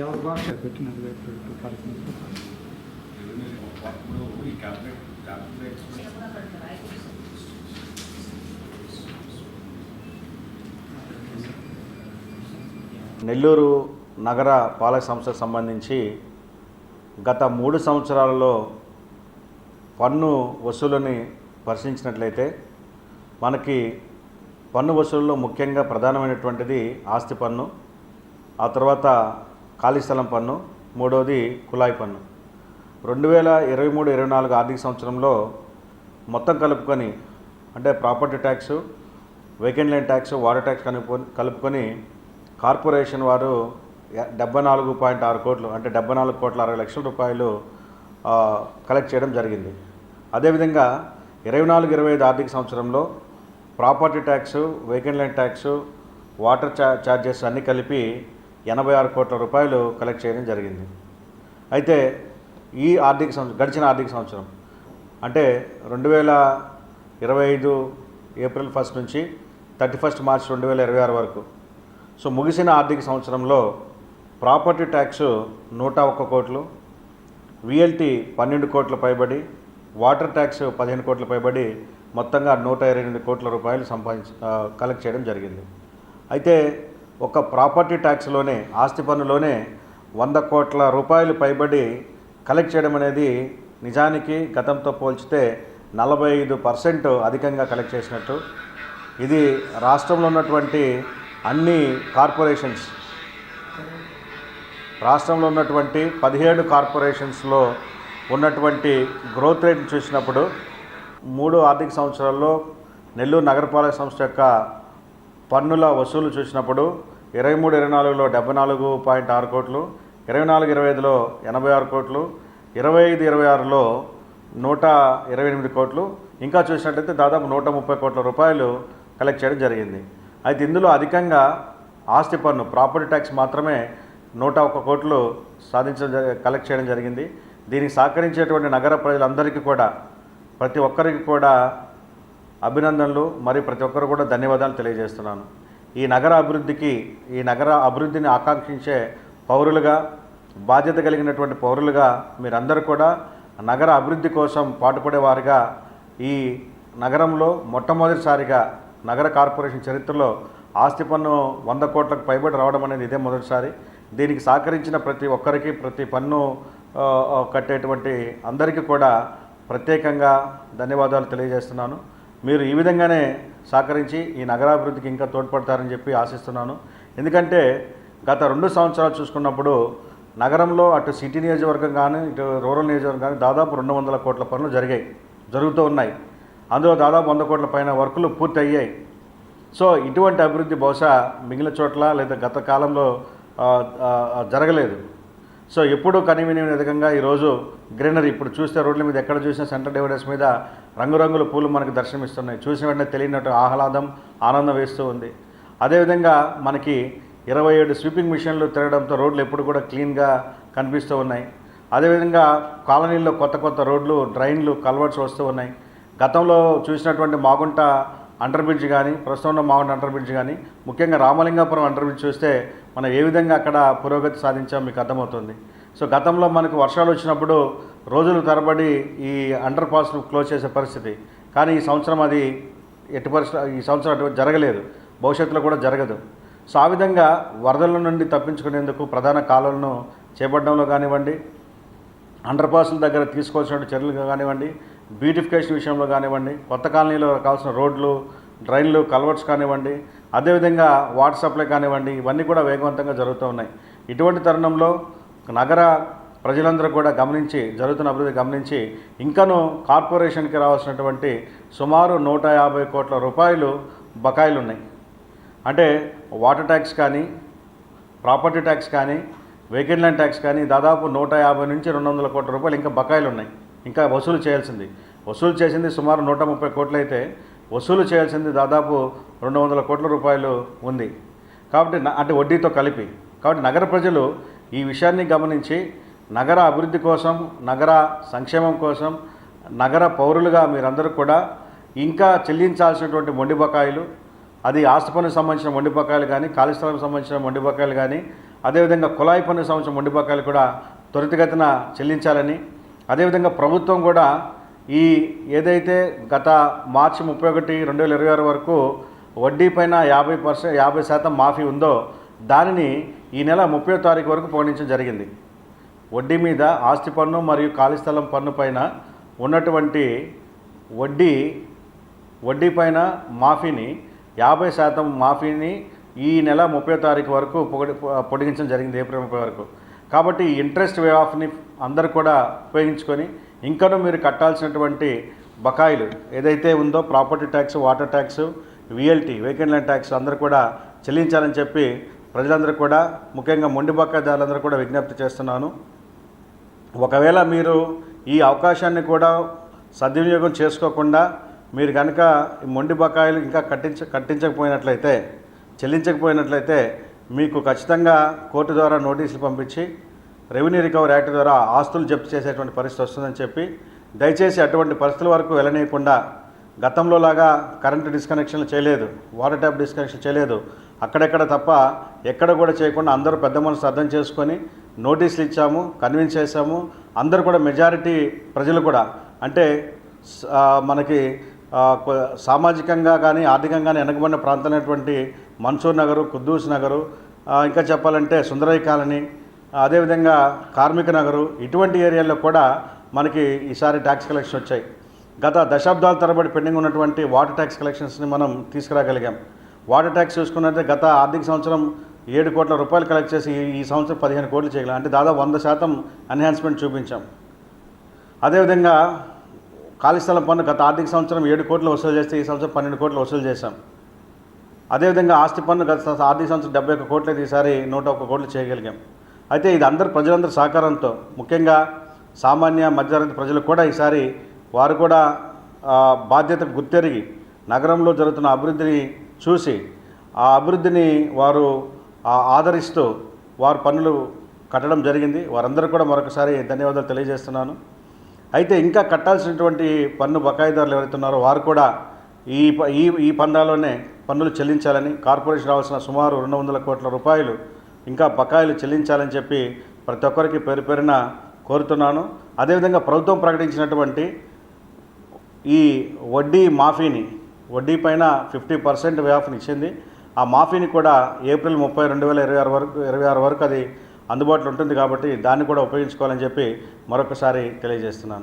ఎవరి భాష పెట్టినది కార్యక్రమం నెల్లూరు నగర పాలక సంస్థకు సంబంధించి గత 3 సంవత్సరాలలో పన్ను వసూలుని పరిశీలించినట్లయితే మనకి పన్ను వసూలులో ముఖ్యంగా ప్రధానమైనటువంటిది ఆస్తి పన్ను, ఆ తర్వాత ఖాళీ స్థలం పన్ను, మూడవది కుళాయి పన్ను. 2023-24 ఆర్థిక సంవత్సరంలో మొత్తం కలుపుకొని అంటే property tax, vacant land tax, water tax కలుపుకొని కార్పొరేషన్ వారు 74.6 కోట్లు అంటే 74,60,00,000 రూపాయలు కలెక్ట్ చేయడం జరిగింది. అదేవిధంగా 24-25 ఆర్థిక సంవత్సరంలో property tax, vacant land tax, water charges అన్నీ కలిపి 86 కోట్ల రూపాయలు కలెక్ట్ చేయడం జరిగింది. అయితే ఈ గడిచిన ఆర్థిక సంవత్సరం అంటే 2025 ఏప్రిల్ 1 నుంచి 31 మార్చ్ 2026 వరకు, సో ముగిసిన ఆర్థిక సంవత్సరంలో ప్రాపర్టీ ట్యాక్సు 101 కోట్లు, విఎల్టీ 12 కోట్ల పైబడి, వాటర్ ట్యాక్స్ 15 కోట్ల పైబడి మొత్తంగా 128 కోట్ల రూపాయలు కలెక్ట్ చేయడం జరిగింది. అయితే ఒక ప్రాపర్టీ ట్యాక్స్లోనే, ఆస్తి పన్నులోనే 100 కోట్ల రూపాయలు పైబడి కలెక్ట్ చేయడం అనేది నిజానికి గతంతో పోల్చితే 45% అధికంగా కలెక్ట్ చేసినట్టు. ఇది రాష్ట్రంలో ఉన్నటువంటి అన్ని కార్పొరేషన్స్, రాష్ట్రంలో ఉన్నటువంటి 17 కార్పొరేషన్స్లో ఉన్నటువంటి గ్రోత్ రేట్ని చూసినప్పుడు 3 ఆర్థిక సంవత్సరాల్లో నెల్లూరు నగరపాలక సంస్థ యొక్క పన్నుల వసూలు చూసినప్పుడు 23-24లో 74.6 కోట్లు, 24-25లో 86 కోట్లు, 25-26లో 128 కోట్లు, ఇంకా చూసినట్లయితే దాదాపు 130 కోట్ల రూపాయలు కలెక్ట్ చేయడం జరిగింది. అయితే ఇందులో అధికంగా ఆస్తి పన్ను ప్రాపర్టీ ట్యాక్స్ మాత్రమే 101 కోట్లు కలెక్ట్ చేయడం జరిగింది. దీనికి సహకరించేటువంటి నగర ప్రజలందరికీ కూడా, ప్రతి ఒక్కరికి కూడా అభినందనలు, మరి ప్రతి ఒక్కరు కూడా ధన్యవాదాలు తెలియజేస్తున్నాను. ఈ నగర అభివృద్ధిని ఆకాంక్షించే పౌరులుగా, బాధ్యత కలిగినటువంటి పౌరులుగా మీరందరూ కూడా నగర అభివృద్ధి కోసం పాటుపడేవారుగా, ఈ నగరంలో మొట్టమొదటిసారిగా నగర కార్పొరేషన్ చరిత్రలో ఆస్తి పన్ను 100 కోట్లకు పైబడి రావడం అనేది ఇదే మొదటిసారి. దీనికి సహకరించిన ప్రతి ఒక్కరికి, ప్రతి పన్ను కట్టేటువంటి అందరికీ కూడా ప్రత్యేకంగా ధన్యవాదాలు తెలియజేస్తున్నాను. మీరు ఈ విధంగానే సహకరించి ఈ నగరాభివృద్ధికి ఇంకా తోడ్పడతారని చెప్పి ఆశిస్తున్నాను. ఎందుకంటే గత 2 సంవత్సరాలు చూసుకున్నప్పుడు నగరంలో అటు సిటీ నియోజకవర్గం కానీ, ఇటు రూరల్ నియోజకవర్గం కానీ దాదాపు 200 కోట్ల పనులు జరుగుతూ ఉన్నాయి. అందులో దాదాపు 100 కోట్ల పైన వర్కులు పూర్తి అయ్యాయి. సో ఇటువంటి అభివృద్ధి బహుశా మిగిలిన చోట్ల లేదా గత కాలంలో జరగలేదు. సో ఎప్పుడూ కనివిని విధంగా ఈరోజు గ్రీనరీ, ఇప్పుడు చూస్తే రోడ్ల మీద ఎక్కడ చూసినా సెంటర్ డివైడర్స్ మీద రంగురంగుల పూలు మనకు దర్శనమిస్తున్నాయి. చూసిన వెంటనే తెలియనట్టు ఆనందం వేస్తూ ఉంది. అదేవిధంగా మనకి 27 స్వీపింగ్ మిషన్లు తిరగడంతో రోడ్లు ఎప్పుడు కూడా క్లీన్గా కనిపిస్తూ ఉన్నాయి. అదేవిధంగా కాలనీల్లో కొత్త రోడ్లు, డ్రైన్లు, కల్వర్ట్స్ వస్తూ ఉన్నాయి. గతంలో చూసినటువంటి మాగుంట అండర్ బ్రిడ్జ్ కానీ, ప్రస్తుతం ఉన్న మాగుంట అండర్ బ్రిడ్జ్ కానీ, ముఖ్యంగా రామలింగాపురం అండర్ బ్రిడ్జ్ చూస్తే మనం ఏ విధంగా అక్కడ పురోగతి సాధించాం మీకు అర్థమవుతుంది. సో గతంలో మనకు వర్షాలు వచ్చినప్పుడు రోజుల తరబడి ఈ అండర్ పాస్ను క్లోజ్ చేసే పరిస్థితి, కానీ ఈ సంవత్సరం అటువంటి జరగలేదు, భవిష్యత్తులో కూడా జరగదు. సో ఆ విధంగా వరదల నుండి తప్పించుకునేందుకు ప్రధాన కాలువలను చేపట్టడంలో కానివ్వండి, అండర్ పాస్ల దగ్గర తీసుకోవాల్సిన చర్యలు కానివ్వండి, బ్యూటిఫికేషన్ విషయంలో కానివ్వండి, కొత్త కాలనీలో కావాల్సిన రోడ్లు, డ్రైన్లు, కల్వర్ట్స్ కానివ్వండి, అదేవిధంగా వాటర్ సప్లై కానివ్వండి, ఇవన్నీ కూడా వేగవంతంగా జరుగుతూ ఉన్నాయి. ఇటువంటి తరుణంలో నగర ప్రజలందరూ కూడా జరుగుతున్న అభివృద్ధి గమనించి ఇంకనూ కార్పొరేషన్కి రావాల్సినటువంటి సుమారు 150 కోట్ల రూపాయలు బకాయిలు ఉన్నాయి. అంటే వాటర్ ట్యాక్స్ కానీ, ప్రాపర్టీ ట్యాక్స్ కానీ, వేకెంట్ ల్యాండ్ ట్యాక్స్ కానీ దాదాపు 150 నుంచి 200 కోట్ల రూపాయలు ఇంకా బకాయిలు ఉన్నాయి. ఇంకా వసూలు చేసింది సుమారు 130 కోట్లు అయితే వసూలు చేయాల్సింది దాదాపు 200 కోట్ల రూపాయలు ఉంది. కాబట్టి అంటే వడ్డీతో కలిపి. కాబట్టి నగర ప్రజలు ఈ విషయాన్ని గమనించి నగర అభివృద్ధి కోసం, నగర సంక్షేమం కోసం, నగర పౌరులుగా మీరందరూ కూడా ఇంకా చెల్లించాల్సినటువంటి మొండి బకాయిలు, అది ఆస్తి పన్నుకు సంబంధించిన మొండి బకాయిలు కానీ, ఖాళీ స్థలానికి సంబంధించిన మొండి బకాయిలు కానీ, అదేవిధంగా కుళాయి పన్నుకు సంబంధించిన మొండి బకాయిలు కూడా త్వరితగతిన చెల్లించాలని, అదేవిధంగా ప్రభుత్వం కూడా ఈ ఏదైతే గత మార్చి 31, 2026 వరకు వడ్డీ పైన 50% మాఫీ ఉందో దానిని ఈ నెల 30వ తారీఖు వరకు పొడిగించడం జరిగింది. వడ్డీ మీద ఆస్తి పన్ను మరియు ఖాళీ స్థలం పన్ను పైన ఉన్నటువంటి వడ్డీ పైన మాఫీని 50% మాఫీని ఈ నెల 30వ తారీఖు వరకు పొడిగించడం జరిగింది, ఏప్రిల్ 30 వరకు. కాబట్టి ఇంట్రెస్ట్ వే ఆఫ్ని అందరూ కూడా ఉపయోగించుకొని ఇంకనూ మీరు కట్టాల్సినటువంటి బకాయిలు ఏదైతే ఉందో property tax, water tax, VLT, vacant land tax అందరూ కూడా చెల్లించాలని చెప్పి ప్రజలందరూ కూడా, ముఖ్యంగా మొండి బకాయిదారులందరూ కూడా విజ్ఞప్తి చేస్తున్నాను. ఒకవేళ మీరు ఈ అవకాశాన్ని కూడా సద్వినియోగం చేసుకోకుండా మీరు కనుక ఈ మొండి బకాయిలు ఇంకా చెల్లించకపోయినట్లయితే మీకు ఖచ్చితంగా కోర్టు ద్వారా నోటీసులు పంపించి రెవెన్యూ రికవరీ యాక్ట్ ద్వారా ఆస్తులు జప్తు చేసేటువంటి పరిస్థితి వస్తుందని చెప్పి దయచేసి అటువంటి పరిస్థితుల వరకు వెళ్ళనీయకుండా, గతంలో లాగా కరెంటు డిస్కనెక్షన్లు చేయలేదు, వాటర్ ట్యాప్ డిస్కనెక్షన్ చేయలేదు, అక్కడెక్కడ తప్ప ఎక్కడ కూడా చేయకుండా అందరూ పెద్ద మనసు అర్థం చేసుకొని నోటీసులు ఇచ్చాము, కన్విన్స్ చేశాము. అందరూ కూడా మెజారిటీ ప్రజలు కూడా అంటే మనకి సామాజికంగా కానీ ఆర్థికంగా కానీ వెనకబడిన ప్రాంతాలైనటువంటి మన్సూర్ నగరు, కుద్దూస్ నగరు, ఇంకా చెప్పాలంటే సుందరయ్య కాలనీ, అదేవిధంగా కార్మిక నగరు, ఇటువంటి ఏరియాల్లో కూడా మనకి ఈసారి ట్యాక్స్ కలెక్షన్ వచ్చాయి. గత దశాబ్దాల తరబడి పెండింగ్ ఉన్నటువంటి వాటర్ ట్యాక్స్ కలెక్షన్స్ని మనం తీసుకురాగలిగాం. వాటర్ ట్యాక్స్ చూసుకున్నట్టే గత ఆర్థిక సంవత్సరం 7 కోట్ల రూపాయలు కలెక్ట్ చేసి ఈ సంవత్సరం 15 కోట్లు చేయగలం, అంటే దాదాపు 100% ఎన్హాన్స్మెంట్ చూపించాం. అదేవిధంగా ఖాళీ స్థలం పన్ను గత ఆర్థిక సంవత్సరం 7 కోట్లు వసూలు చేస్తే ఈ సంవత్సరం 12 కోట్లు వసూలు చేశాం. అదేవిధంగా ఆస్తి పన్ను గత ఆర్థిక సంవత్సరం 71 కోట్లయితే ఈసారి 101 కోట్లు చేయగలిగాం. అయితే ఇది ప్రజలందరి సహకారంతో, ముఖ్యంగా సామాన్య మధ్యతరగతి ప్రజలు కూడా ఈసారి వారు కూడా బాధ్యతకు గుర్తెరిగి నగరంలో జరుగుతున్న అభివృద్ధిని చూసి ఆ అభివృద్ధిని వారు ఆదరిస్తూ వారు పన్నులు కట్టడం జరిగింది. వారందరూ కూడా మరొకసారి ధన్యవాదాలు తెలియజేస్తున్నాను. అయితే ఇంకా కట్టాల్సినటువంటి పన్ను బకాయిదారులు ఎవరైతే ఉన్నారో వారు కూడా ఈ పందాలోనే పన్నులు చెల్లించాలని, కార్పొరేషన్ రావాల్సిన సుమారు 200 కోట్ల రూపాయలు ఇంకా బకాయిలు చెల్లించాలని చెప్పి ప్రతి ఒక్కరికి పేరున కోరుతున్నాను. అదేవిధంగా ప్రభుత్వం ప్రకటించినటువంటి ఈ వడ్డీ పైన 50% వే ఆఫ్ని ఇచ్చింది. ఆ మాఫీని కూడా ఏప్రిల్ 30, 2026 వరకు అది అందుబాటులో ఉంటుంది. కాబట్టి దాన్ని కూడా ఉపయోగించుకోవాలని చెప్పి మరొకసారి తెలియజేస్తున్నాను.